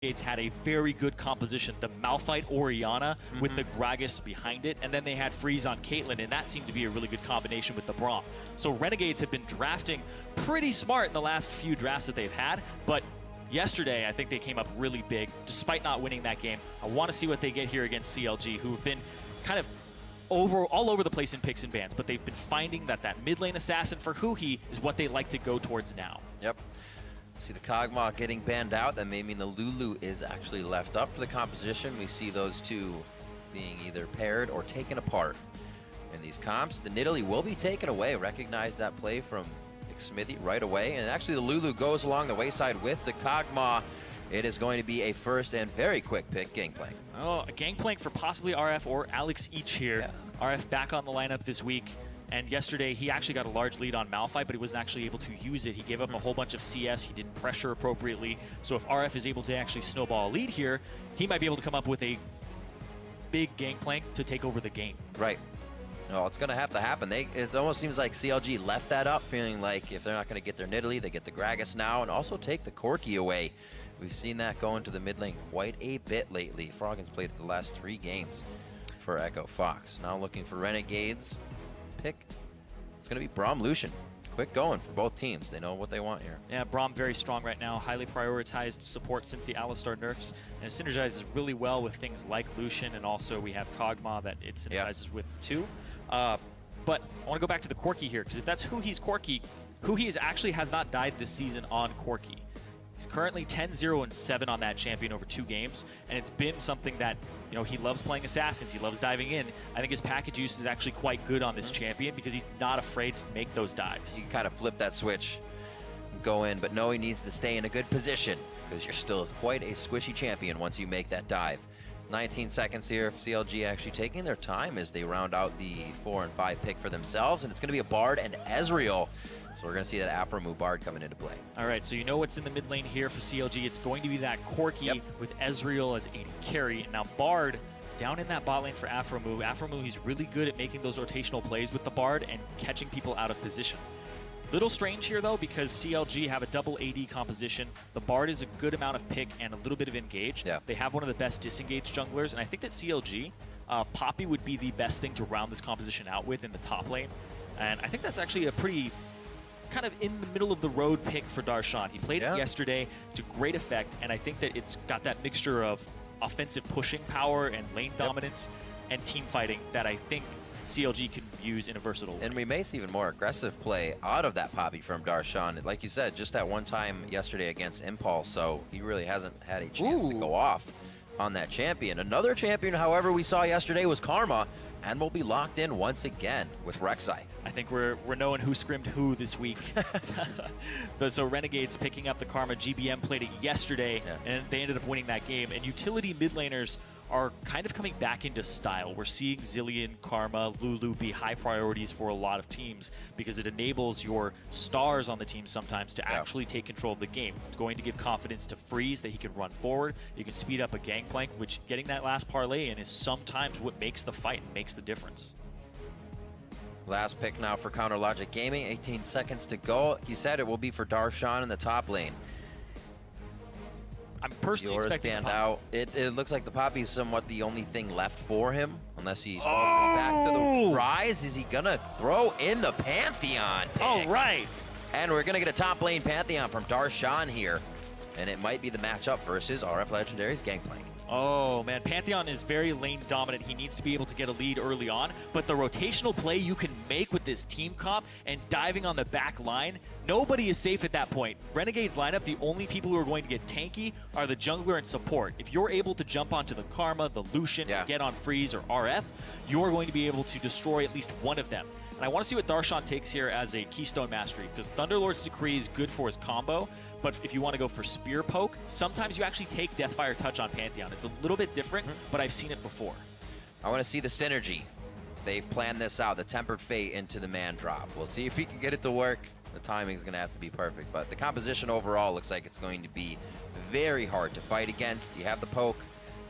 Renegades had a very good composition. The Malphite Orianna with the Gragas behind it, and then they had Freeze on Caitlyn, and that seemed to be a really good combination with the Braum. So Renegades have been drafting pretty smart in the last few drafts that they've had, but yesterday I think they came up really big, despite not winning that game. I want to see what they get here against CLG, who have been kind of all over the place in picks and bans, but they've been finding that mid lane assassin for Huhi is what they like to go towards now. Yep. See the Kog'Maw getting banned out. That may mean the Lulu is actually left up for the composition. We see those two being either paired or taken apart in these comps. The Nidalee will be taken away. Recognize that play from Smithy right away. And actually the Lulu goes along the wayside with the Kog'Maw. It is going to be a first and very quick pick, Gangplank. Oh, a Gangplank for possibly RF or Alex each here. Yeah. RF back on the lineup this week. And yesterday, he actually got a large lead on Malphite, but he wasn't actually able to use it. He gave up a whole bunch of CS. He didn't pressure appropriately. So if RF is able to actually snowball a lead here, he might be able to come up with a big Gangplank to take over the game. Right. No, it's going to happen. It almost seems like CLG left that up, feeling like if they're not going to get their Nidalee, they get the Gragas now, and also take the Corki away. We've seen that go into the mid lane quite a bit lately. Froggen's played it the last 3 games for Echo Fox. Now looking for Renegades. Pick. It's going to be Braum Lucian. Quick going for both teams. They know what they want here. Yeah, Braum very strong right now. Highly prioritized support since the Alistar nerfs. And it synergizes really well with things like Lucian, and also we have Kog'Maw that it synergizes with too. But I want to go back to the Corki here, because if that's Huhi's Corki, Huhi actually has not died this season on Corki. He's currently 10-0-7 on that champion over 2 games, and it's been something that, you know, he loves playing assassins. He loves diving in. I think his package use is actually quite good on this champion because he's not afraid to make those dives. You can kind of flip that switch and go in, but no, he needs to stay in a good position because you're still quite a squishy champion once you make that dive. 19 seconds here. CLG actually taking their time as they round out the 4 and 5 pick for themselves, and it's going to be a Bard and Ezreal. So we're going to see that Aphromoo Bard coming into play. All right, so you know what's in the mid lane here for CLG. It's going to be that Corki with Ezreal as AD carry. Now Bard down in that bot lane for Aphromoo. Aphromoo, he's really good at making those rotational plays with the Bard and catching people out of position. Little strange here though, because CLG have a double AD composition. The Bard is a good amount of pick and a little bit of engage. Yeah. They have one of the best disengaged junglers, and I think that CLG, Poppy would be the best thing to round this composition out with in the top lane. And I think that's actually a pretty kind of in the middle of the road pick for Darshan. He played it yesterday to great effect, and I think that it's got that mixture of offensive pushing power and lane dominance and team fighting that I think CLG can use in a versatile way. And we may see even more aggressive play out of that Poppy from Darshan. Like you said, just that one time yesterday against Impulse, so he really hasn't had a chance to go off on that champion. Another champion, however, we saw yesterday was Karma, and will be locked in once again with Rek'Sai. I think we're knowing who scrimmed who this week. So Renegades picking up the Karma. GBM played it yesterday, and they ended up winning that game. And utility mid laners are kind of coming back into style. We're seeing Zillion, Karma, Lulu be high priorities for a lot of teams because it enables your stars on the team sometimes to actually take control of the game. It's going to give confidence to Freeze that he can run forward. You can speed up a Gangplank, which getting that last parlay in is sometimes what makes the fight and makes the difference. Last pick now for Counter Logic Gaming. 18 seconds to go. You said it will be for Darshan in the top lane. I'm personally expecting out. It looks like the Poppy is somewhat the only thing left for him, unless he goes back to the Rise. Is he gonna throw in the Pantheon pick? Oh, right. And we're gonna get a top lane Pantheon from Darshan here, and it might be the matchup versus RF Legendary's Gangplank. Oh man, Pantheon is very lane dominant. He needs to be able to get a lead early on, but the rotational play you can make with this team comp and diving on the back line, nobody is safe at that point. Renegades lineup, the only people who are going to get tanky are the jungler and support. If you're able to jump onto the Karma, the Lucian, get on Freeze or RF, you're going to be able to destroy at least one of them. And I want to see what Darshan takes here as a Keystone Mastery, because Thunderlord's Decree is good for his combo, but if you want to go for Spear Poke, sometimes you actually take Deathfire Touch on Pantheon. It's a little bit different, but I've seen it before. I want to see the synergy. They've planned this out, the Tempered Fate into the man drop. We'll see if he can get it to work. The timing is going to have to be perfect, but the composition overall looks like it's going to be very hard to fight against. You have the poke,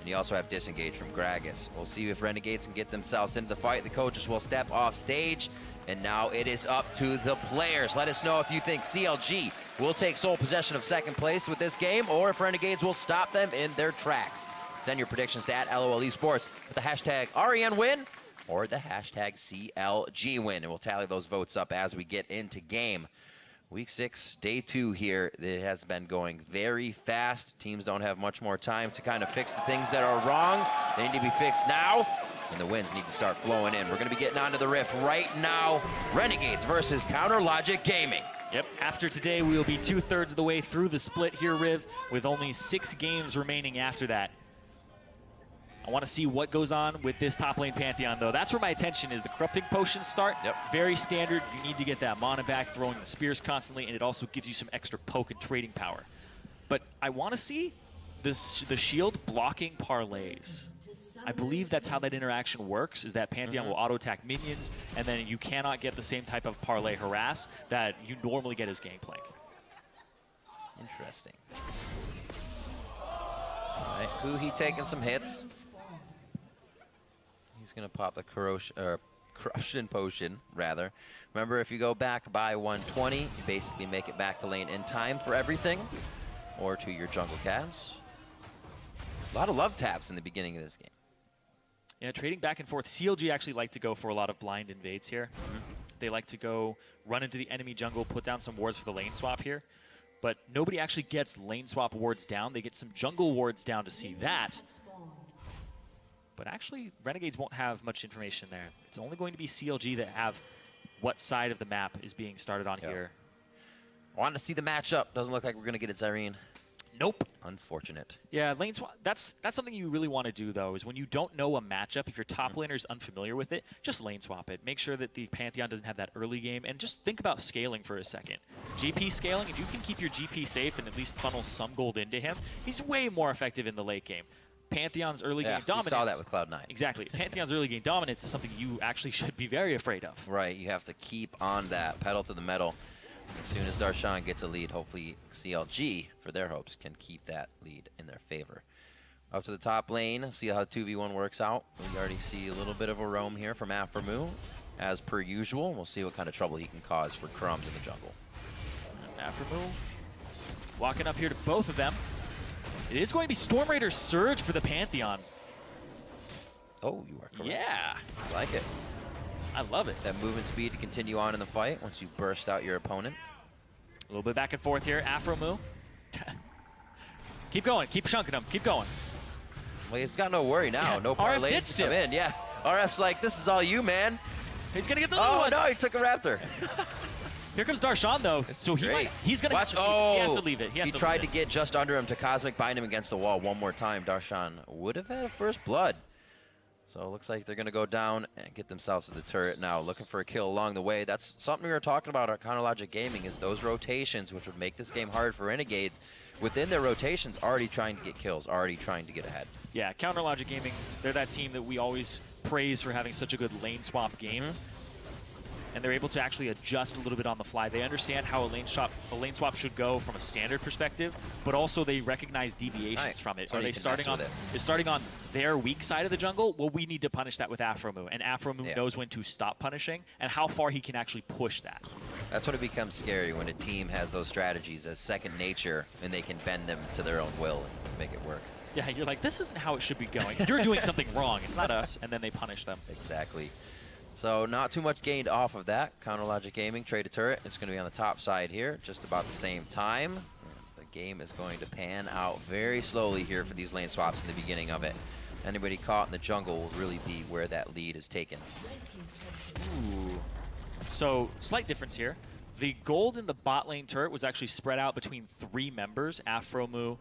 and you also have disengage from Gragas. We'll see if Renegades can get themselves into the fight. The coaches will step off stage, and now it is up to the players. Let us know if you think CLG will take sole possession of second place with this game, or if Renegades will stop them in their tracks. Send your predictions to @LOL Esports with the hashtag REN win or the hashtag CLG win, and we'll tally those votes up as we get into game. Week 6, day 2 here. It has been going very fast. Teams don't have much more time to kind of fix the things that are wrong. They need to be fixed now, and the wins need to start flowing in. We're going to be getting onto the Rift right now. Renegades versus Counter Logic Gaming. Yep, after today, we will be 2/3 of the way through the split here, Riv, with only 6 games remaining after that. I want to see what goes on with this top lane Pantheon, though. That's where my attention is. The Corrupting Potions start. Yep. Very standard. You need to get that mana back, throwing the spears constantly, and it also gives you some extra poke and trading power. But I want to see the shield blocking parlays. I believe that's how that interaction works, is that Pantheon will auto-attack minions, and then you cannot get the same type of parlay harass that you normally get as Gangplank. Interesting. All right, Huhi taking some hits. He's going to pop the Corruption Potion, rather. Remember, if you go back by 120, you basically make it back to lane in time for everything, or to your jungle calves. A lot of love taps in the beginning of this game. Yeah, trading back and forth. CLG actually like to go for a lot of blind invades here. They like to go run into the enemy jungle, put down some wards for the lane swap here. But nobody actually gets lane swap wards down. They get some jungle wards down to see that. But actually, Renegades won't have much information there. It's only going to be CLG that have what side of the map is being started on here. I wanted to see the matchup. Doesn't look like we're going to get it, Zyrene. Nope. Unfortunate. Yeah, lane swap. That's something you really want to do, though, is when you don't know a matchup, if your top laner is unfamiliar with it, just lane swap it. Make sure that the Pantheon doesn't have that early game, and just think about scaling for a second. GP scaling, if you can keep your GP safe and at least funnel some gold into him, he's way more effective in the late game. Pantheon's early game dominance. We saw that with Cloud9. Exactly. Pantheon's early game dominance is something you actually should be very afraid of. Right, you have to keep on that pedal to the metal. As soon as Darshan gets a lead, hopefully CLG, for their hopes, can keep that lead in their favor. Up to the top lane, see how 2v1 works out. We already see a little bit of a roam here from Aframu, as per usual. We'll see what kind of trouble he can cause for Crumbs in the jungle. Aframu walking up here to both of them. It is going to be Storm Raider Surge for the Pantheon. Oh, you are correct. Yeah. I like it. I love it. That movement speed to continue on in the fight once you burst out your opponent. A little bit back and forth here. Aframu. Keep going. Keep chunking him. Keep going. Well, he's got no worry now. Yeah, No RF parlays ditched to come him. in. Yeah. RF's like, this is all you, man. He's going to get the little Oh, ones. no, he took a Raptor. Here comes Darshan, though. So he's going to have to he has to leave it. He tried to get just under him to Cosmic bind him against the wall one more time. Darshan would have had a first blood. So it looks like they're going to go down and get themselves to the turret now, looking for a kill along the way. That's something we were talking about at Counter Logic Gaming, is those rotations, which would make this game hard for Renegades. Within their rotations, already trying to get kills, already trying to get ahead. Yeah, Counter Logic Gaming, they're that team that we always praise for having such a good lane swap game. And they're able to actually adjust a little bit on the fly. They understand how a lane swap should go from a standard perspective, but also they recognize deviations from it. So Are they starting on their weak side of the jungle? Well, we need to punish that with Aframu, and Aframu knows when to stop punishing and how far he can actually push that. That's when it becomes scary, when a team has those strategies as second nature and they can bend them to their own will and make it work. Yeah, you're like, this isn't how it should be going. You're doing something wrong. It's not us. And then they punish them. Exactly. So not too much gained off of that. Counter Logic Gaming, trade a turret. It's going to be on the top side here, just about the same time. And the game is going to pan out very slowly here for these lane swaps in the beginning of it. Anybody caught in the jungle will really be where that lead is taken. Ooh. So, slight difference here. The gold in the bot lane turret was actually spread out between 3 members, Aframu,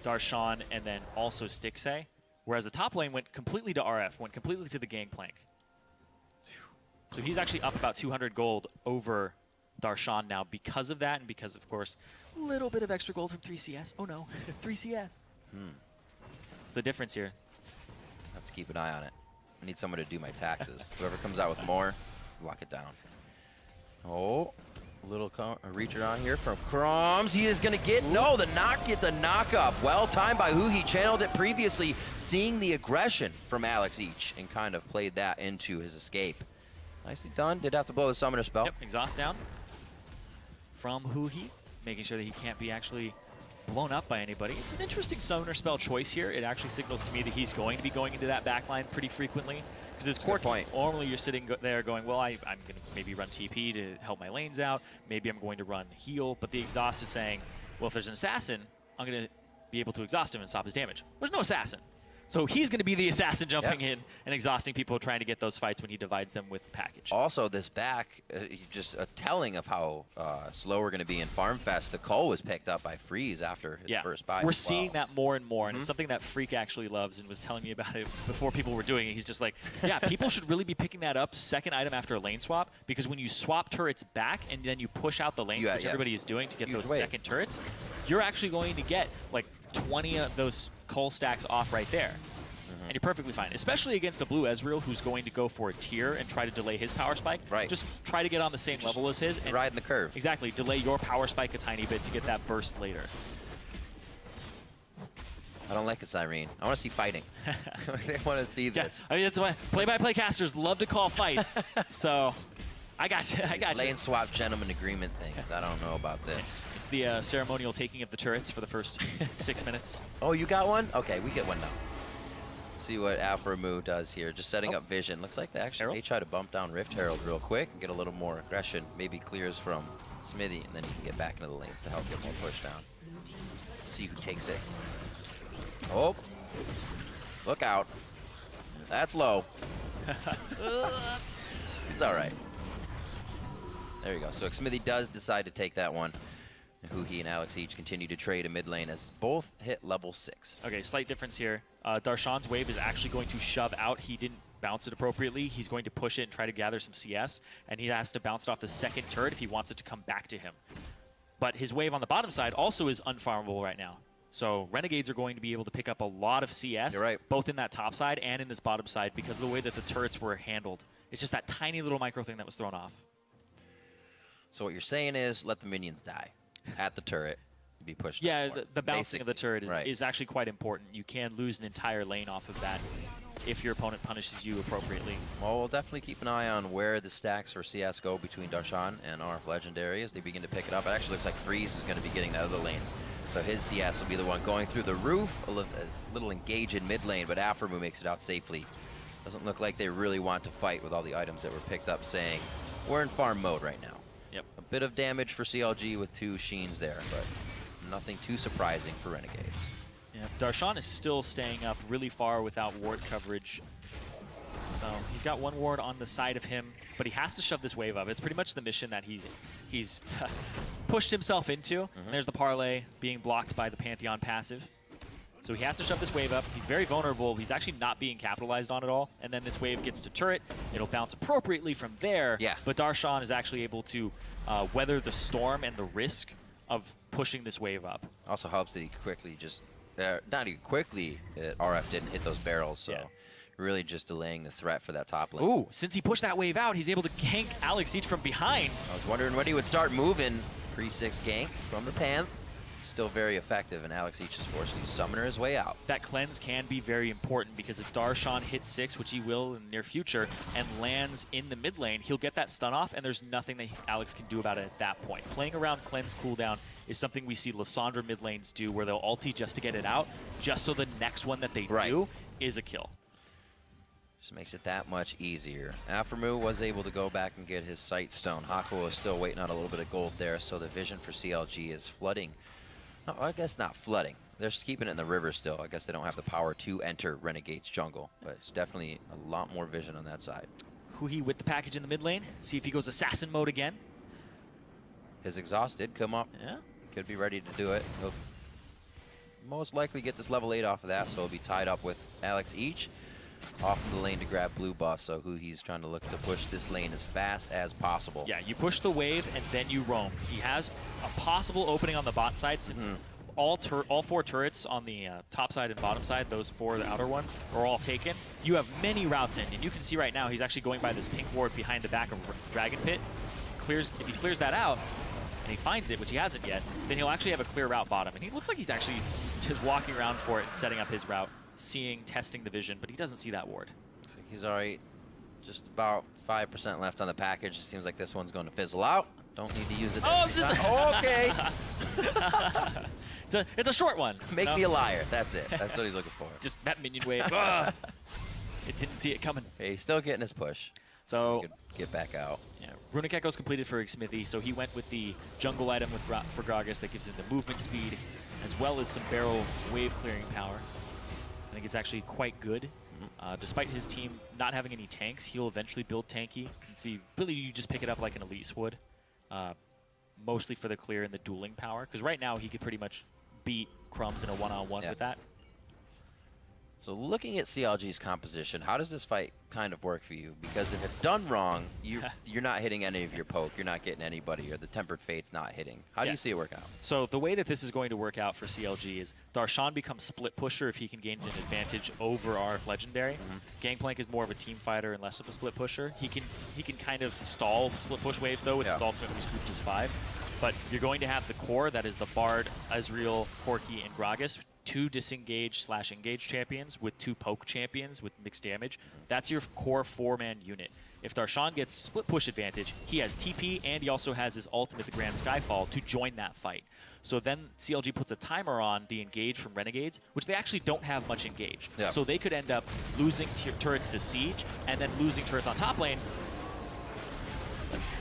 Darshan, and then also Stixay. Whereas the top lane went completely to RF, went completely to the Gangplank. So he's actually up about 200 gold over Darshan now because of that, and because, of course, a little bit of extra gold from 3CS. Oh no, 3CS. It's the difference here. Have to keep an eye on it. I need someone to do my taxes. Whoever comes out with more, lock it down. Oh, a little reacher on here from Crumbs. He is going to get, no, the knock up. Well timed by who he channeled it previously, seeing the aggression from Alex Each and kind of played that into his escape. Nicely done. Did have to blow the summoner spell. Yep, exhaust down. from Huhi, making sure that he can't be actually blown up by anybody. It's an interesting summoner spell choice here. It actually signals to me that he's going to be going into that backline pretty frequently. Because his core point, normally you're sitting there going, well, I'm going to maybe run TP to help my lanes out. Maybe I'm going to run heal. But the exhaust is saying, well, if there's an assassin, I'm going to be able to exhaust him and stop his damage. There's no assassin. So he's going to be the assassin jumping in and exhausting people trying to get those fights when he divides them with package. Also, this back, just a telling of how slow we're going to be in Farm Fest. The call was picked up by Freeze after his first buy. We're seeing that more and more, and it's something that Freak actually loves and was telling me about it before people were doing it. He's just like, yeah, people should really be picking that up second item after a lane swap, because when you swap turrets back and then you push out the lane, which everybody is doing to get those second turrets, you're actually going to get like 20 of those coal stacks off right there. And you're perfectly fine, especially against a blue Ezreal who's going to go for a tier and try to delay his power spike. Right. Just try to get on the same level as his. And ride in the curve. Exactly. Delay your power spike a tiny bit to get that burst later. I don't like a Siren. I want to see fighting. I want to see this. I mean, that's why play-by-play casters love to call fights. So I got you. I got you. Lane swap gentleman agreement things. I don't know about this. It's the ceremonial taking of the turrets for the first 6 minutes. Oh, you got one? Okay, we get one now. See what Alpha does here. Just setting up vision. Looks like they actually may try to bump down Rift Herald real quick and get a little more aggression. Maybe clears from Smithy, and then he can get back into the lanes to help get more push down. See who takes it. Oh, look out. That's low. He's all right. There you go. So Smithy does decide to take that one. Huhi and Alex each continue to trade in mid lane as both hit level 6. Okay, slight difference here. Darshan's wave is actually going to shove out. He didn't bounce it appropriately. He's going to push it and try to gather some CS, and he has to bounce it off the second turret if he wants it to come back to him. But his wave on the bottom side also is unfarmable right now. So Renegades are going to be able to pick up a lot of CS, both in that top side and in this bottom side, because of the way that the turrets were handled. It's just that tiny little micro thing that was thrown off. So what you're saying is let the minions die at the turret. Be pushed. Yeah, the bouncing of the turret is actually quite important. You can lose an entire lane off of that if your opponent punishes you appropriately. Well, we'll definitely keep an eye on where the stacks for CS go between Darshan and RF Legendary as they begin to pick it up. It actually looks like Freeze is going to be getting that other lane. So his CS will be the one going through the roof, a little engage in mid lane, but Aframu makes it out safely. Doesn't look like they really want to fight with all the items that were picked up, saying we're in farm mode right now. Yep. A bit of damage for CLG with 2 Sheens there, but nothing too surprising for Renegades. Yeah, Darshan is still staying up really far without ward coverage. He's got 1 ward on the side of him, but he has to shove this wave up. It's pretty much the mission that he's pushed himself into. There's the parlay being blocked by the Pantheon passive. So he has to shove this wave up. He's very vulnerable. He's actually not being capitalized on at all. And then this wave gets to turret. It'll bounce appropriately from there. Yeah. But Darshan is actually able to weather the storm and the risk of pushing this wave up. Also helps that he quickly just, not even quickly, RF didn't hit those barrels. So really just delaying the threat for that top lane. Ooh, since he pushed that wave out, he's able to gank Alex each from behind. I was wondering when he would start moving. Pre-6 gank from the Panth. Still very effective, and Alex each is forced to summoner his way out. That cleanse can be very important, because if Darshan hits 6, which he will in the near future, and lands in the mid lane, he'll get that stun off, and there's nothing that Alex can do about it at that point. Playing around cleanse cooldown is something we see Lissandra mid lanes do, where they'll ulti just to get it out, just so the next one that they do is a kill. Just makes it that much easier. Aframu was able to go back and get his sight stone. Hakuo is still waiting on a little bit of gold there, so the vision for CLG is flooding. No, I guess not flooding. They're just keeping it in the river still. I guess they don't have the power to enter Renegade's jungle, but it's definitely a lot more vision on that side. Huhi with the package in the mid lane. See if he goes assassin mode again. His exhaust did come up. Yeah. Could be ready to do it. He'll most likely get this level 8 off of that, so he'll be tied up with Alex each. Off in the lane to grab blue buff, so Huhi's trying to look to push this lane as fast as possible. Yeah, you push the wave and then you roam. He has a possible opening on the bot side, since all 4 turrets on the top side and bottom side, those 4 the outer ones, are all taken. You have many routes in, and you can see right now he's actually going by this pink ward behind the back of Dragon Pit. If he clears that out, and he finds it, which he hasn't yet, then he'll actually have a clear route bottom. And he looks like he's actually just walking around for it and setting up his route, testing the vision, but he doesn't see that ward. So he's all right. Just about 5% left on the package. It seems like this one's going to fizzle out. Don't need to use it. Oh, Okay. it's a short one. Make me a liar. That's it. That's what he's looking for. Just that minion wave. Ugh. It didn't see it coming. Hey, he's still getting his push. So He could get back out. yeah, Runic Echo's completed for Smithy, so he went with the jungle item for Gragas that gives him the movement speed, as well as some barrel wave clearing power. I think it's actually quite good. Despite his team not having any tanks, he'll eventually build tanky. You can see, really, you just pick it up like an Elise would, mostly for the clear and the dueling power, because right now he could pretty much beat Crumbs in a one-on-one with that. So looking at CLG's composition, how does this fight kind of work for you? Because if it's done wrong, you're not hitting any of your poke, you're not getting anybody, or the Tempered Fate's not hitting. How do you see it working out? So the way that this is going to work out for CLG is Darshan becomes split pusher if he can gain an advantage over RF Legendary. Gangplank is more of a team fighter and less of a split pusher. He can kind of stall split push waves though with his ultimate when he's grouped as 5. But you're going to have the core, that is the Bard, Ezreal, Corki, and Gragas, 2 disengage/engage champions with 2 poke champions with mixed damage. That's your core 4-man unit. If Darshan gets split push advantage, he has TP and he also has his ultimate, the Grand Skyfall, to join that fight. So then CLG puts a timer on the engage from Renegades, which they actually don't have much engage. So they could end up losing turrets to Siege and then losing turrets on top lane.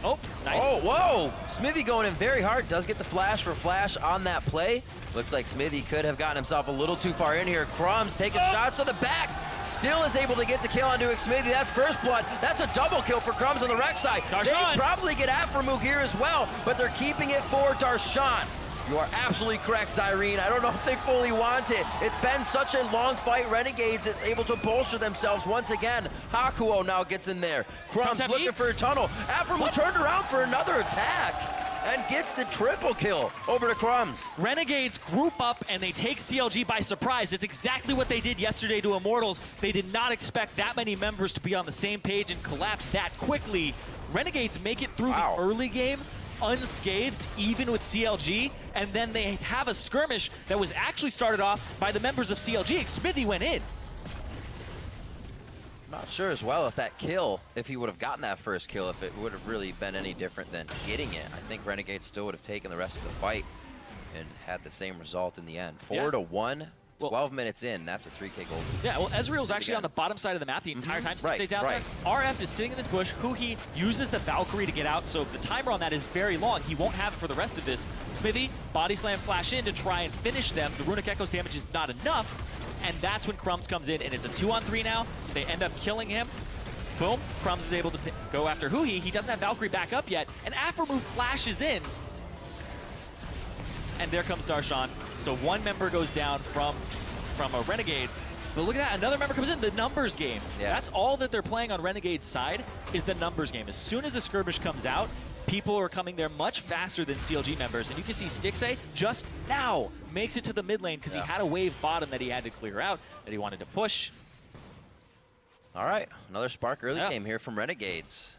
Oh, nice. Oh, whoa! Smithy going in very hard. Does get the flash for flash on that play. Looks like Smithy could have gotten himself a little too far in here. Crumbs taking shots to the back. Still is able to get the kill onto Smithy. That's first blood. That's a double kill for Crumbs on the Rex side. Darshan. They probably get Afremu here as well, but they're keeping it for Darshan. You are absolutely correct, Zyrene. I don't know if they fully want it. It's been such a long fight. Renegades is able to bolster themselves once again. Hakuo now gets in there. Crumbs looking for a tunnel. Afremu turned around for another attack and gets the triple kill over to Crumbs. Renegades group up and they take CLG by surprise. It's exactly what they did yesterday to Immortals. They did not expect that many members to be on the same page and collapse that quickly. Renegades make it through the early game unscathed, even with CLG, and then they have a skirmish that was actually started off by the members of CLG. Smithy went in. Not sure as well if that kill, if he would have gotten that first kill, if it would have really been any different than getting it. I think Renegades still would have taken the rest of the fight and had the same result in the end. 4-1. 12 minutes in, that's a 3K gold. Yeah, well, Ezreal's actually on the bottom side of the map the entire time Steve stays out there. RF is sitting in this bush. Huhi uses the Valkyrie to get out, so the timer on that is very long. He won't have it for the rest of this. Smithy, body slam flash in to try and finish them. The Runic Echo's damage is not enough, and that's when Crumbs comes in, and it's a 2-on-3 now. They end up killing him. Boom, Crumbs is able to go after Huhi. He doesn't have Valkyrie back up yet, and Afremu flashes in. And there comes Darshan. So one member goes down from Renegades. But look at that, another member comes in, the numbers game. That's all that they're playing on Renegade's side is the numbers game. As soon as a skirmish comes out, people are coming there much faster than CLG members. And you can see Stixay just now makes it to the mid lane because he had a wave bottom that he had to clear out, that he wanted to push. All right, another spark early game here from Renegades.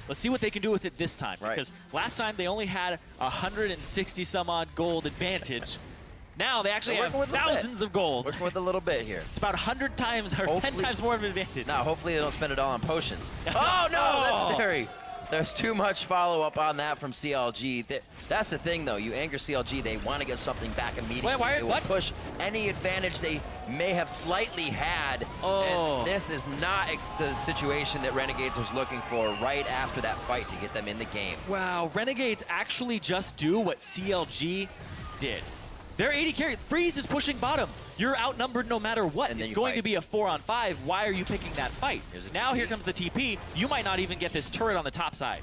Let's see what they can do with it this time. Because last time they only had 160 some odd gold advantage. Now they actually have thousands of gold. Working with a little bit here. It's about 100 times or 10 times more of an advantage. Now, hopefully they don't spend it all on potions. Oh, no, that's there's too much follow-up on that from CLG. That's the thing, though. You anger CLG, they want to get something back immediately. They will push any advantage they may have slightly had. And this is not the situation that Renegades was looking for right after that fight to get them in the game. Wow, Renegades actually just do what CLG did. They're 80 carry. Freeze is pushing bottom. You're outnumbered no matter what. It's going to be a 4-on-5. Why are you picking that fight? Now here comes the TP. You might not even get this turret on the top side.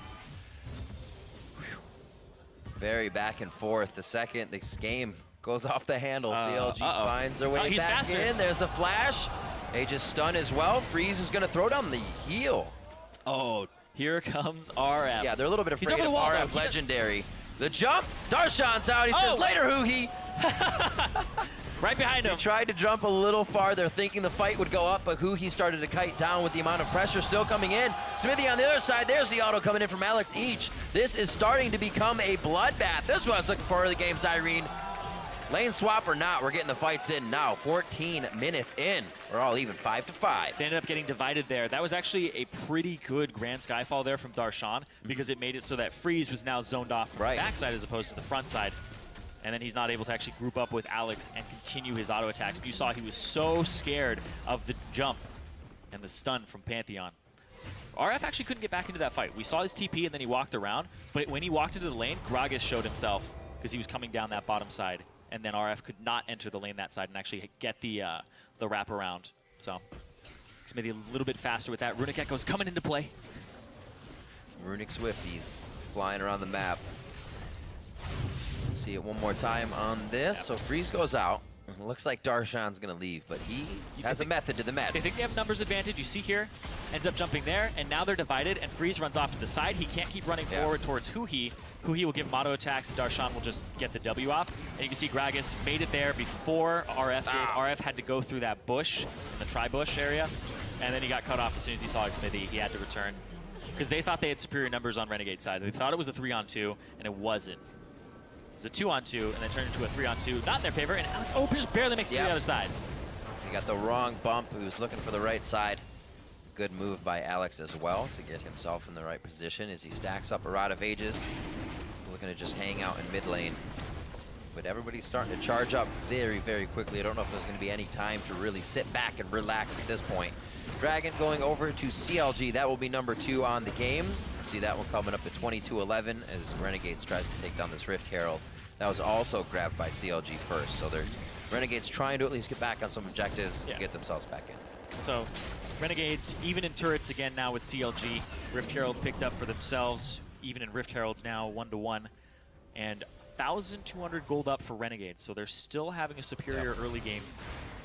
Very back and forth. The second this game goes off the handle, CLG finds their way back in. There's a flash. Aegis stun as well. Freeze is going to throw down the heal. Oh, here comes RF. Yeah, they're a little bit afraid of RF Legendary. The jump. Darshan's out. He says, later, Huhi. Right behind him. He tried to jump a little farther, thinking the fight would go up, but Huhi started to kite down with the amount of pressure still coming in. Smithy on the other side. There's the auto coming in from Alex Each. This is starting to become a bloodbath. This was looking for early game, Zyrene. Lane swap or not, we're getting the fights in now. 14 minutes in. We're all even 5-5. They ended up getting divided there. That was actually a pretty good Grand Skyfall there from Darshan because it made it so that Freeze was now zoned off from the backside as opposed to the front side. And then he's not able to actually group up with Alex and continue his auto attacks. You saw he was so scared of the jump and the stun from Pantheon. RF actually couldn't get back into that fight. We saw his TP and then he walked around, but when he walked into the lane, Gragas showed himself because he was coming down that bottom side. And then RF could not enter the lane that side and actually get the wraparound. So it's maybe a little bit faster with that. Runic Echo's coming into play. Runic Swifties flying around the map. See it one more time on this. So Freeze goes out. Looks like Darshan's going to leave, but he has a method to the madness. They think they have numbers advantage. You see here, ends up jumping there, and now they're divided, and Freeze runs off to the side. He can't keep running forward towards Huhi. Huhi will give him auto attacks, and Darshan will just get the W off. And you can see Gragas made it there before RF did. RF had to go through that bush, in the tri-bush area, and then he got cut off as soon as he saw Xmithy. He had to return. Because they thought they had superior numbers on Renegade side. They thought it was a 3-on-2, and it wasn't. It was a 2-on-2, and then turned into a 3-on-2. Not in their favor, and Alex just barely makes it to the other side. He got the wrong bump. He was looking for the right side. Good move by Alex as well to get himself in the right position as he stacks up a Rod of Ages. Looking to just hang out in mid lane. But everybody's starting to charge up very, very quickly. I don't know if there's going to be any time to really sit back and relax at this point. Dragon going over to CLG. That will be number 2 on the game. See that one coming up at 22-11 as Renegades tries to take down this Rift Herald. That was also grabbed by CLG first. So they're Renegades trying to at least get back on some objectives to get themselves back in. So Renegades, even in turrets again now with CLG. Rift Herald picked up for themselves. Even in Rift Heralds now 1-1. And 1,200 gold up for Renegades. So they're still having a superior early game.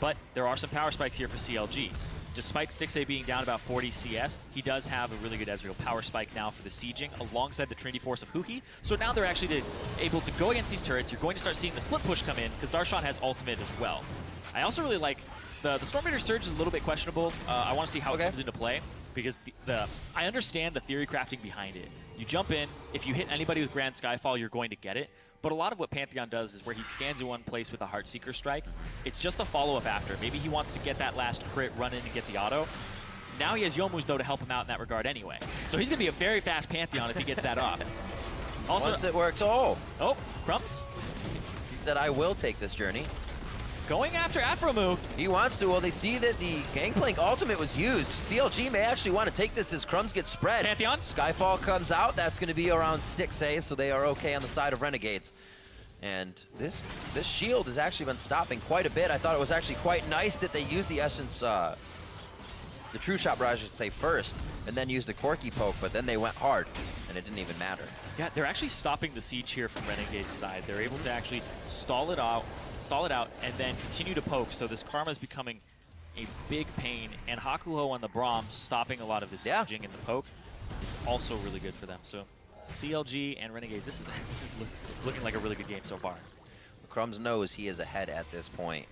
But there are some power spikes here for CLG. Despite Stixxay being down about 40 CS, he does have a really good Ezreal power spike now for the sieging alongside the Trinity Force of Huhi. So now they're actually able to go against these turrets. You're going to start seeing the split push come in because Darshan has ultimate as well. I also really like the Storm Raider Surge is a little bit questionable. I want to see how it comes into play because I understand the theory crafting behind it. You jump in, if you hit anybody with Grand Skyfall, you're going to get it. But a lot of what Pantheon does is where he stands in one place with a Heartseeker strike. It's just the follow-up after. Maybe he wants to get that last crit, run in and get the auto. Now he has Youmuu's, though, to help him out in that regard anyway. So he's going to be a very fast Pantheon if he gets that off. Also, once it works, oh, Crumbs. He said, I will take this journey. Going after Aphromoo. He wants to. Well, they see that the Gangplank ultimate was used. CLG may actually want to take this as Crumbs gets spread. Pantheon. Skyfall comes out. That's going to be around Stixxay, so they are okay on the side of Renegades. And this shield has actually been stopping quite a bit. I thought it was actually quite nice that they used the Essence, the True Shot Barrage, I should say, first, and then used the Corki Poke, but then they went hard, and it didn't even matter. Yeah, they're actually stopping the siege here from Renegade's side. They're able to actually stall it out, and then continue to poke. So this Karma is becoming a big pain, and Hakuho on the Braum stopping a lot of the sieging and the poke is also really good for them. So CLG and Renegades, this is looking like a really good game so far. Crumbs knows he is ahead at this point,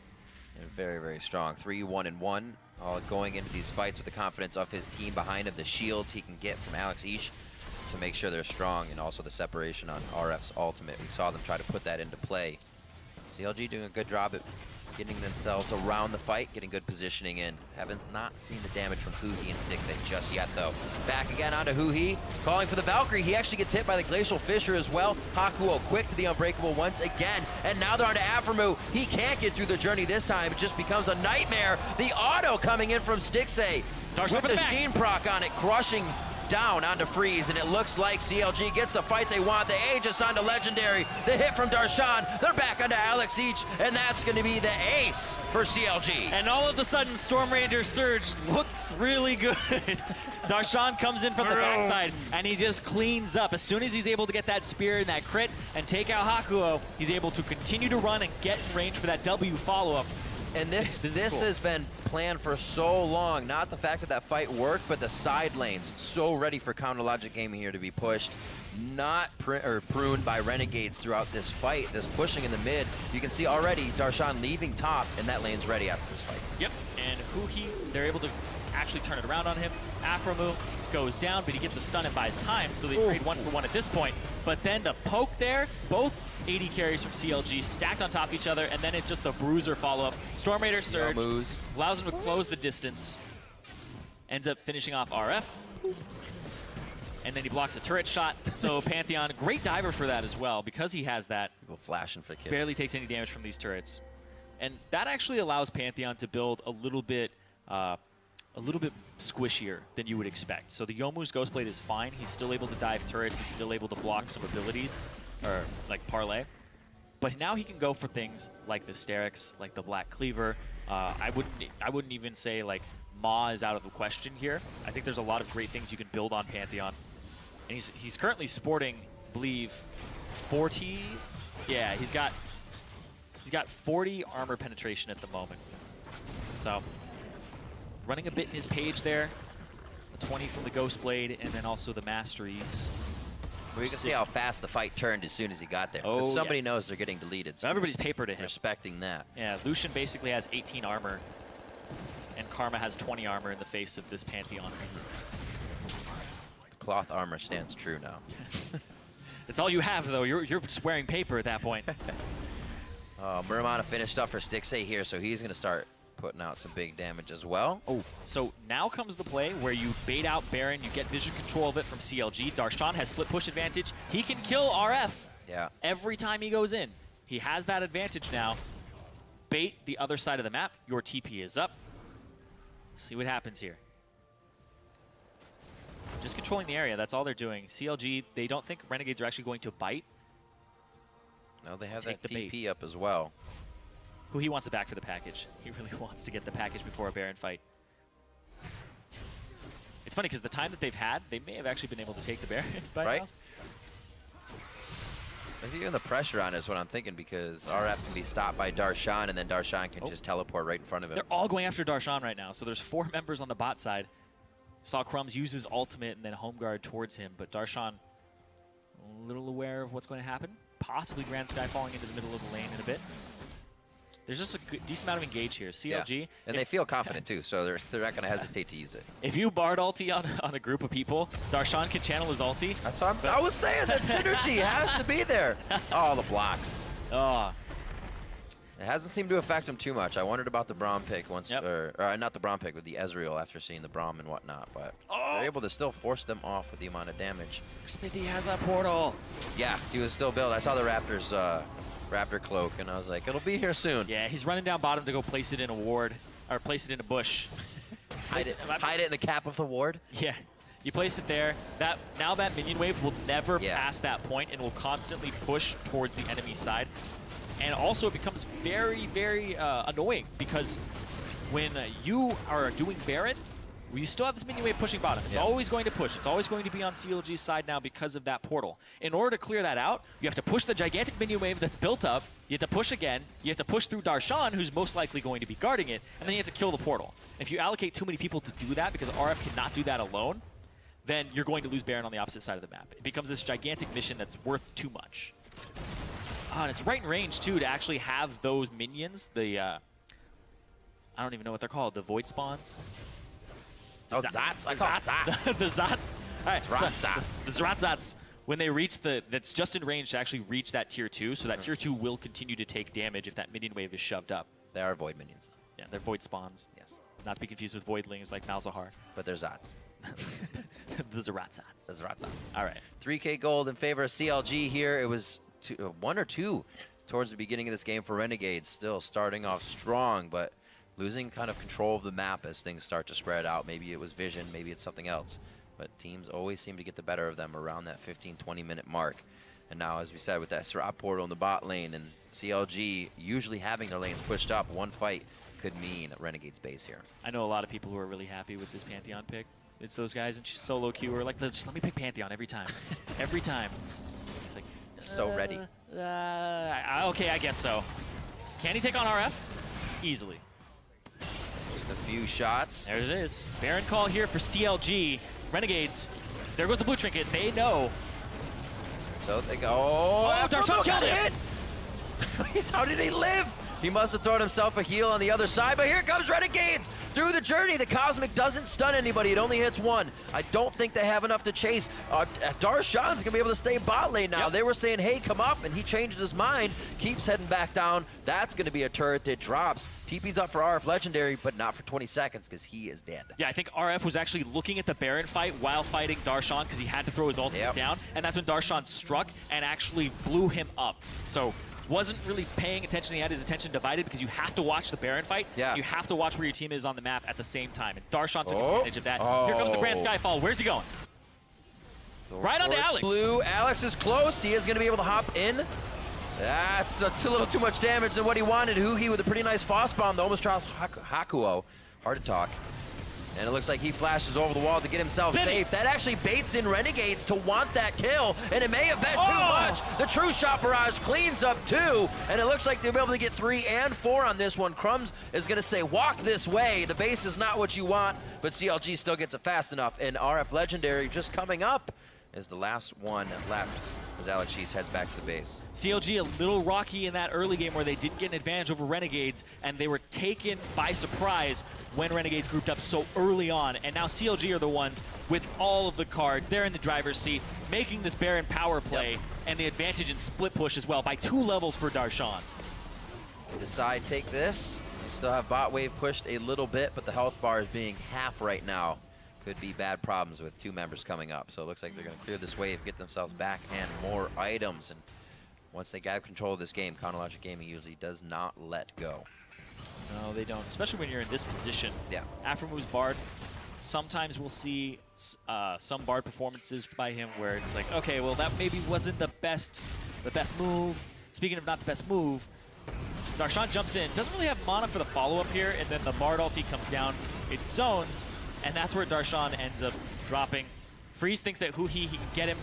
and very, very strong. 3-1-1, going into these fights with the confidence of his team behind him, the shields he can get from Alex Ish to make sure they're strong, and also the separation on RF's ultimate. We saw them try to put that into play. CLG doing a good job at getting themselves around the fight, getting good positioning in. Haven't not seen the damage from Huhi and Stixxay just yet, though. Back again onto Huhi, calling for the Valkyrie. He actually gets hit by the Glacial Fissure as well. Hakuho quick to the Unbreakable once again, and now they're onto Aphromoo. He can't get through the journey this time. It just becomes a nightmare. The auto coming in from Stixxay with the Sheen proc on it, crushing down onto Freeze, and it looks like CLG gets the fight they want. The Aegis onto Legendary. The hit from Darshan. They're back onto Alex Each, and that's going to be the ace for CLG. And all of a sudden, Storm Raider Surge looks really good. Darshan comes in from the backside, and he just cleans up. As soon as he's able to get that spear and that crit and take out Hakuho, he's able to continue to run and get in range for that W follow-up. And this cool. Has been planned for so long. Not the fact that fight worked, but the side lanes so ready for counter logic gaming here to be pushed. Not pruned by Renegades throughout this fight. This pushing in the mid. You can see already Darshan leaving top, and that lane's ready after this fight. Yep, and Huhi, they're able to actually turn it around on him. Aphromoo, goes down, but he gets a stun and buys time, so they trade 1-for-1 at this point. But then the poke there, both AD carries from CLG stacked on top of each other, and then it's just the bruiser follow-up. Storm Raider surge allows him to close the distance. Ends up finishing off RF. And then he blocks a turret shot. So Pantheon, great diver for that as well, because he has that. People flashing for kills. Barely takes any damage from these turrets. And that actually allows Pantheon to build a little bit squishier than you would expect. So the Youmuu's Ghostblade is fine. He's still able to dive turrets. He's still able to block some abilities, or like parlay. But now he can go for things like the Sterix, like the Black Cleaver. I wouldn't even say like Maw is out of the question here. I think there's a lot of great things you can build on Pantheon. And he's currently sporting, I believe, 40. Yeah, he's got 40 armor penetration at the moment. So running a bit in his page there. A 20 from the Ghostblade, and then also the Masteries. Well, you can see how fast the fight turned as soon as he got there. Oh, somebody knows they're getting deleted. So everybody's paper to him. Respecting that. Yeah, Lucian basically has 18 armor, and Karma has 20 armor in the face of this Pantheon. Cloth armor stands true now. It's all you have, though. You're just wearing paper at that point. Muramana finished up for Stixxay here, so he's going to start putting out some big damage as well. Oh, so now comes the play where you bait out Baron, you get vision control of it from CLG. Darshan has split push advantage. He can kill RF every time he goes in. He has that advantage now. Bait the other side of the map. Your TP is up. See what happens here. Just controlling the area, that's all they're doing. CLG, they don't think Renegades are actually going to bite. No, they have that TP up as well. Who he wants it back for the package. He really wants to get the package before a Baron fight. It's funny because the time that they've had, they may have actually been able to take the Baron by now. I think even the pressure on it is what I'm thinking, because RF can be stopped by Darshan, and then Darshan can just teleport right in front of him. They're all going after Darshan right now, so there's 4 members on the bot side. Saw Crumbs use his ultimate and then home guard towards him, but Darshan a little aware of what's going to happen. Possibly Grand Sky falling into the middle of the lane in a bit. There's just a decent amount of engage here. CLG. Yeah. And they feel confident too, so they're not going to hesitate to use it. If you Bard ulti on a group of people, Darshan can channel his ulti. That's what I was saying. That synergy has to be there. Oh, the blocks. Oh. It hasn't seemed to affect him too much. I wondered about the Braum pick once, or not the Braum pick, but the Ezreal after seeing the Braum and whatnot. But they're able to still force them off with the amount of damage. Smithy has a portal. Yeah, he was still built. I saw the Raptors Raptor cloak, and I was like, it'll be here soon. Yeah, he's running down bottom to go place it in a ward, or place it in a bush. hide it in the cap of the ward? Yeah. You place it there. Now that minion wave will never pass that point and will constantly push towards the enemy side. And also it becomes very, very annoying, because when you are doing Baron, you still have this minion wave pushing bottom. It's always going to push. It's always going to be on CLG's side now because of that portal. In order to clear that out, you have to push the gigantic minion wave that's built up. You have to push again. You have to push through Darshan, who's most likely going to be guarding it, and then you have to kill the portal. If you allocate too many people to do that, because RF cannot do that alone, then you're going to lose Baron on the opposite side of the map. It becomes this gigantic mission that's worth too much. And it's right in range, too, to actually have those minions, the, I don't even know what they're called, the Void Spawns? Oh, Zats. I call it Zats. The Zats. All right. Zats. The Zats. When they reach that's just in range to actually reach that tier 2, so that tier 2 will continue to take damage if that minion wave is shoved up. They are Void minions. Yeah, they're Void Spawns. Yes. Not to be confused with Voidlings like Malzahar. But they're Zats. The Zats. The Zats. All right. 3K gold in favor of CLG here. It was 1 or 2 towards the beginning of this game for Renegades. Still starting off strong, but losing kind of control of the map as things start to spread out. Maybe it was vision, maybe it's something else. But teams always seem to get the better of them around that 15-20 minute mark. And now, as we said, with that Srap portal in the bot lane and CLG usually having their lanes pushed up, one fight could mean Renegade's base here. I know a lot of people who are really happy with this Pantheon pick. It's those guys in solo queue who are like, just let me pick Pantheon every time. Every time. It's like, so ready. Okay, I guess so. Can he take on RF? Easily. Just a few shots. There it is. Baron call here for CLG. Renegades. There goes the blue trinket. They know. So they go. Oh, Darshan killed him. How did he live? He must have thrown himself a heal on the other side, but here comes Renegades through the journey. The Cosmic doesn't stun anybody. It only hits one. I don't think they have enough to chase. Darshan's gonna be able to stay bot lane now. Yep. They were saying, hey, come up, and he changed his mind, keeps heading back down. That's gonna be a turret that drops. TP's up for RF Legendary, but not for 20 seconds because he is dead. Yeah, I think RF was actually looking at the Baron fight while fighting Darshan because he had to throw his ultimate down, and that's when Darshan struck and actually blew him up. So wasn't really paying attention. He had his attention divided because you have to watch the Baron fight. Yeah. You have to watch where your team is on the map at the same time, and Darshan took advantage of that. Here comes the Grand Skyfall. Where's he going? Right onto Alex. Blue, Alex is close. He is going to be able to hop in. That's a little too much damage than what he wanted. Huhi with a pretty nice Foss bomb, though, almost trials Hakuo. Hard to talk. And it looks like he flashes over the wall to get himself safe. That actually baits in Renegades to want that kill, and it may have been too much. The True Shot Barrage cleans up 2, and it looks like they'll be able to get 3 and 4 on this one. Crumbs is going to say, walk this way. The base is not what you want, but CLG still gets it fast enough. And RF Legendary just coming up is the last one left as Alex Cheese heads back to the base. CLG a little rocky in that early game where they did get an advantage over Renegades, and they were taken by surprise when Renegades grouped up so early on. And now CLG are the ones with all of the cards. They're in the driver's seat, making this Baron power play, and the advantage in split push as well by 2 levels for Darshan. They decide, take this. We still have bot wave pushed a little bit, but the health bar is being half right now. Could be bad problems with 2 members coming up. So it looks like they're going to clear this wave, get themselves back and more items. And once they grab control of this game, Chronologic Gaming usually does not let go. No, they don't, especially when you're in this position. Yeah. Aftermove's Bard, sometimes we'll see some Bard performances by him where it's like, okay, well, that maybe wasn't the best move. Speaking of not the best move, Darshan jumps in, doesn't really have mana for the follow-up here, and then the Bard ulti comes down, it zones, and that's where Darshan ends up dropping. Freeze thinks that Huhi, he can get him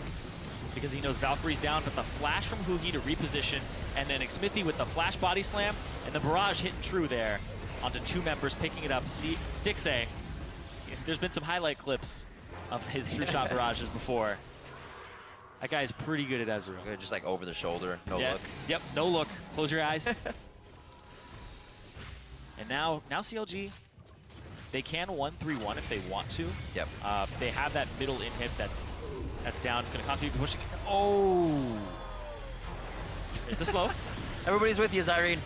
because he knows Valkyrie's down, but the flash from Huhi to reposition, and then Xmithie with the flash body slam, and the barrage hitting true there onto 2 members, picking it up. 6A. There's been some highlight clips of his true shot barrages before. That guy is pretty good at Ezreal. Just like over the shoulder, no look. Yep, no look. Close your eyes. And now CLG, they can 1-3-1 if they want to. Yep. They have that middle inhib that's down. It's going to continue pushing. Oh! It's the slow. Everybody's with you, Zyrene.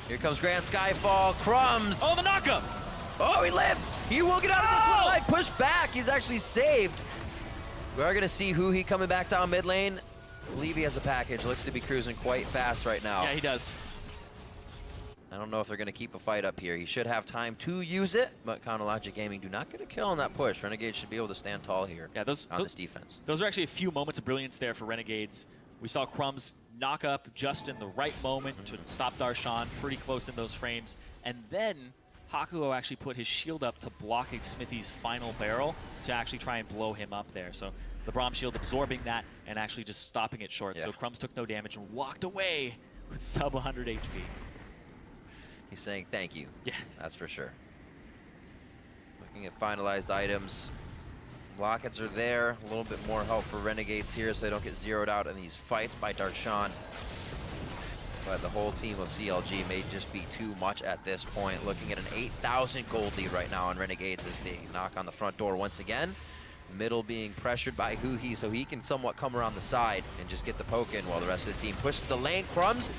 Here comes Grand Skyfall. Crumbs. Oh, the knockup! Oh, he lives. He will get out of this one alive. Push back. He's actually saved. We are going to see Huhi coming back down mid lane. I believe he has a package. Looks to be cruising quite fast right now. Yeah, he does. I don't know if they're going to keep a fight up here. He should have time to use it, but Chronologic Gaming do not get a kill on that push. Renegades should be able to stand tall here on this defense. Those are actually a few moments of brilliance there for Renegades. We saw Crumbs knock up just in the right moment to stop Darshan, pretty close in those frames. And then Hakuo actually put his shield up to block Xmithie's final barrel to actually try and blow him up there. So the Braum shield absorbing that and actually just stopping it short. Yeah. So Crumbs took no damage and walked away with sub 100 HP. He's saying thank you. Yeah. That's for sure. Looking at finalized items. Lockets are there. A little bit more help for Renegades here so they don't get zeroed out in these fights by Darshan. But the whole team of CLG may just be too much at this point. Looking at an 8,000 gold lead right now on Renegades as they knock on the front door once again. Middle being pressured by Huhi so he can somewhat come around the side and just get the poke in while the rest of the team pushes the lane. Crumbs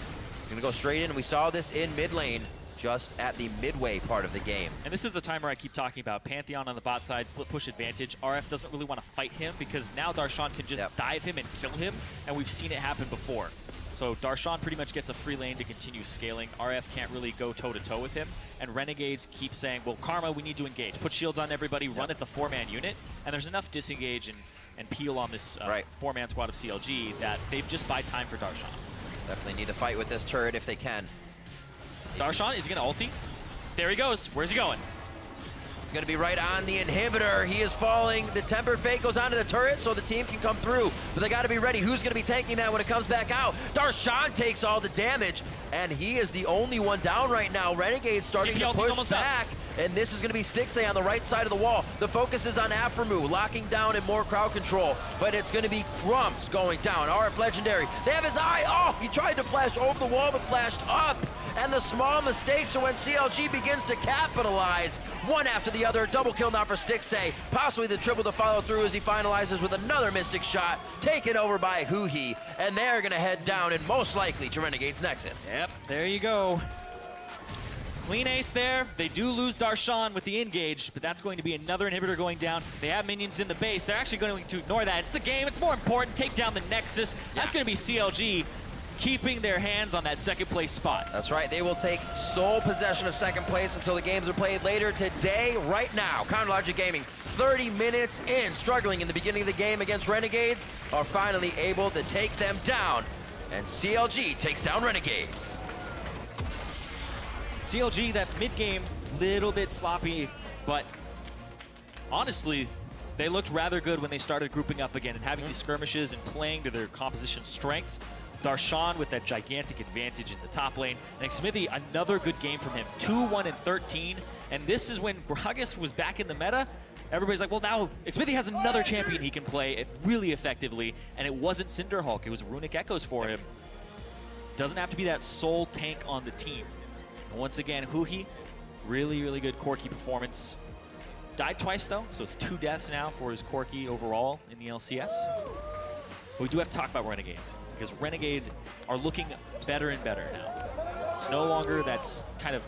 gonna go straight in. We saw this in mid lane just at the midway part of the game. And this is the timer I keep talking about. Pantheon on the bot side, split push advantage. RF doesn't really want to fight him because now Darshan can just dive him and kill him, and we've seen it happen before. So Darshan pretty much gets a free lane to continue scaling. RF can't really go toe-to-toe with him, and Renegades keep saying, well, Karma, we need to engage. Put shields on everybody, run at the 4-man unit, and there's enough disengage and peel on this 4-man squad of CLG that they just buy time for Darshan. Definitely need to fight with this turret if they can. Darshan, is he going to ulti? There he goes. Where's he going? It's going to be right on the inhibitor. He is falling. The Tempered Fate goes onto the turret so the team can come through. But they got to be ready. Who's going to be tanking that when it comes back out? Darshan takes all the damage, and he is the only one down right now. Renegades starting to push back, and this is going to be Stixay on the right side of the wall. The focus is on Aphromoo, locking down and more crowd control, but it's going to be Crumbs going down. RF Legendary. They have his eye. Oh, he tried to flash over the wall, but flashed up. and the small mistakes are when CLG begins to capitalize. One after the other, double kill now for Stixxay, possibly the triple to follow through as he finalizes with another Mystic shot, taken over by Huhi, and they're gonna head down and most likely to Renegades Nexus. Yep, there you go. Clean ace there. They do lose Darshan with the engage, but that's going to be another inhibitor going down. They have minions in the base. They're actually going to ignore that. It's the game. It's more important. Take down the Nexus. That's going to be CLG keeping their hands on that second place spot. That's right. They will take sole possession of second place until the games are played later today. Right now, Counter Logic Gaming, 30 minutes in, struggling in the beginning of the game against Renegades, are finally able to take them down. And CLG takes down Renegades. CLG, that mid-game, little bit sloppy, but honestly, they looked rather good when they started grouping up again and having these skirmishes and playing to their composition strengths. Darshan with that gigantic advantage in the top lane. And Smithy, another good game from him, 2-1 and 13. And this is when Gragas was back in the meta. Everybody's like, well, now Smithy has another champion he can play it really effectively. And it wasn't Cinderhulk, it was Runic Echoes for him. Doesn't have to be that sole tank on the team. Once again, Huhi, really, really good Corki performance. Died twice, though, so it's 2 deaths now for his Corki overall in the LCS. But we do have to talk about Renegades, because Renegades are looking better and better now. It's no longer that kind of